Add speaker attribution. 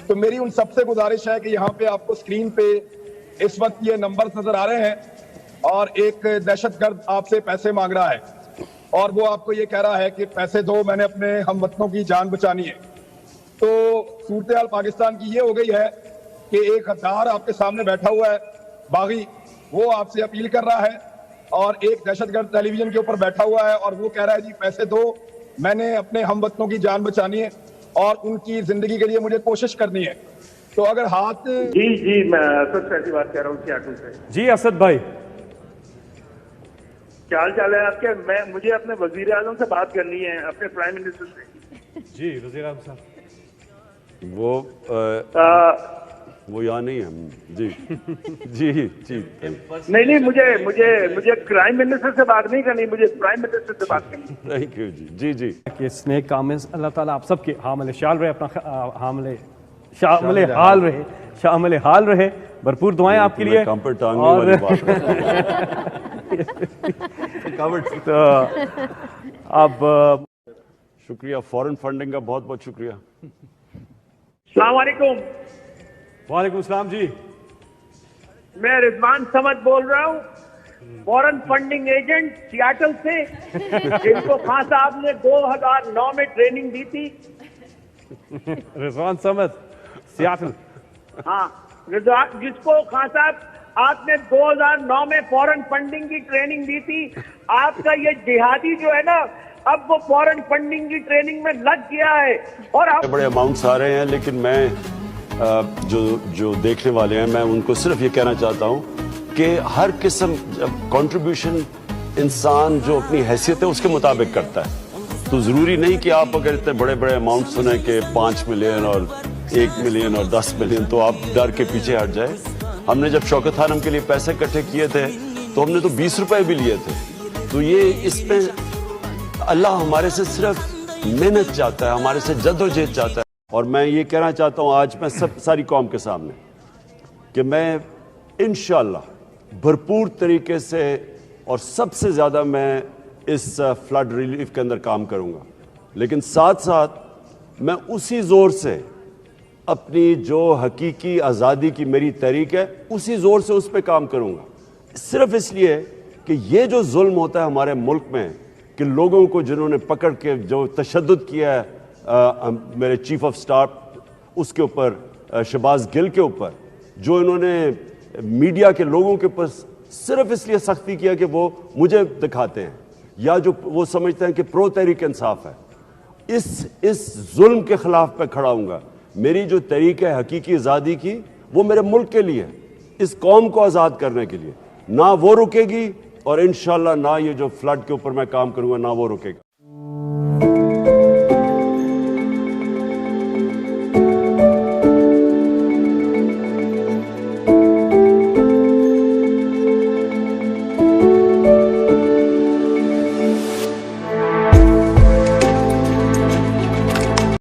Speaker 1: تو میری ان سب سے گزارش ہے کہ یہاں پہ آپ کو اسکرین پہ اس وقت یہ نمبر نظر آ رہے ہیں اور ایک دہشت گرد آپ سے پیسے مانگ رہا ہے اور وہ آپ کو یہ کہہ رہا ہے کہ پیسے دو، میں نے اپنے ہم وطنوں کی جان بچانی ہے۔ تو صورتحال پاکستان کی یہ ہو گئی ہے کہ ایک غدار آپ کے سامنے بیٹھا ہوا ہے، باغی، وہ آپ سے اپیل کر رہا ہے، اور ایک دہشت گرد ٹیلی ویژن کے اوپر بیٹھا ہوا ہے اور وہ کہہ رہا ہے جی پیسے دو، میں نے اپنے ہم وطنوں کی جان بچانی ہے اور ان کی زندگی کے لیے مجھے کوشش کرنی ہے۔ تو اگر ہاتھ
Speaker 2: جی میں اسد فیضی بات کر رہا ہوں سیاٹل سے۔
Speaker 3: جی اسد بھائی،
Speaker 2: کیا حال چال ہے آپ کے؟ مجھے اپنے وزیر اعظم سے بات کرنی ہے، اپنے پرائم منسٹر سے۔
Speaker 3: جی وزیر اعظم صاحب
Speaker 4: وہ یہاں نہیں ہے جی جی جی
Speaker 2: نہیں مجھے پرائم منسٹر سے بات نہیں کرنی، مجھے پرائم منسٹر سے بات کرنی۔
Speaker 4: تھینک یو جی جی جی
Speaker 3: کہ اس نیک کام میں اللہ تعالیٰ آپ سب کے حامل شال رہے، اپنا شامل حال رہے، بھرپور دعائیں آپ کے لیے۔
Speaker 4: کام پر ٹانگنے والی بات
Speaker 3: تو اب
Speaker 4: شکریہ، فورن فنڈنگ کا بہت بہت شکریہ۔
Speaker 2: السلام علیکم،
Speaker 3: وعلیکم السلام جی،
Speaker 2: میں رضوان سمد بول رہا ہوں، فورن فنڈنگ ایجنٹ سیاٹل سے، جن کو خان صاحب نے 2009 میں ٹریننگ دی تھی۔
Speaker 3: رضوان سمد سیاٹل،
Speaker 2: ہاں رضوان، جس کو خان صاحب آپ نے 2009 میں فورن فنڈنگ کی ٹریننگ دی تھی، آپ کا یہ جہادی جو ہے نا اب وہ فورن فنڈنگ کی ٹریننگ میں لگ گیا ہے اور
Speaker 4: بڑے اماؤنٹس آ رہے ہیں، لیکن میں جو دیکھنے والے ہیں میں ان کو صرف یہ کہنا چاہتا ہوں کہ ہر قسم کنٹریبیوشن انسان جو اپنی حیثیت ہے اس کے مطابق کرتا ہے، تو ضروری نہیں کہ آپ اگر اتنے بڑے بڑے اماؤنٹ سنیں کہ 5 ملین اور 1 ملین اور 10 ملین تو آپ ڈر کے پیچھے ہٹ جائیں۔ ہم نے جب شوکت خانم کے لیے پیسے اکٹھے کیے تھے تو ہم نے تو 20 روپے بھی لیے تھے، تو یہ اس میں اللہ ہمارے سے صرف محنت چاہتا ہے، ہمارے سے جدوجہد چاہتا ہے۔ اور میں یہ کہنا چاہتا ہوں آج میں ساری قوم کے سامنے کہ میں انشاءاللہ بھرپور طریقے سے اور سب سے زیادہ میں اس فلڈ ریلیف کے اندر کام کروں گا، لیکن ساتھ ساتھ میں اسی زور سے اپنی جو حقیقی آزادی کی میری تحریک ہے اسی زور سے اس پہ کام کروں گا، صرف اس لیے کہ یہ جو ظلم ہوتا ہے ہمارے ملک میں کہ لوگوں کو جنہوں نے پکڑ کے جو تشدد کیا ہے میرے چیف آف سٹاف اس کے اوپر، شہباز گل کے اوپر، جو انہوں نے میڈیا کے لوگوں کے اوپر صرف اس لیے سختی کیا کہ وہ مجھے دکھاتے ہیں یا جو وہ سمجھتے ہیں کہ پرو تحریک انصاف ہے، اس ظلم کے خلاف پہ کھڑا ہوں گا۔ میری جو تحریک ہے حقیقی آزادی کی وہ میرے ملک کے لیے، اس قوم کو آزاد کرنے کے لیے، نہ وہ رکے گی اور انشاءاللہ نہ یہ جو فلڈ کے اوپر میں کام کروں گا نہ وہ رکے گا۔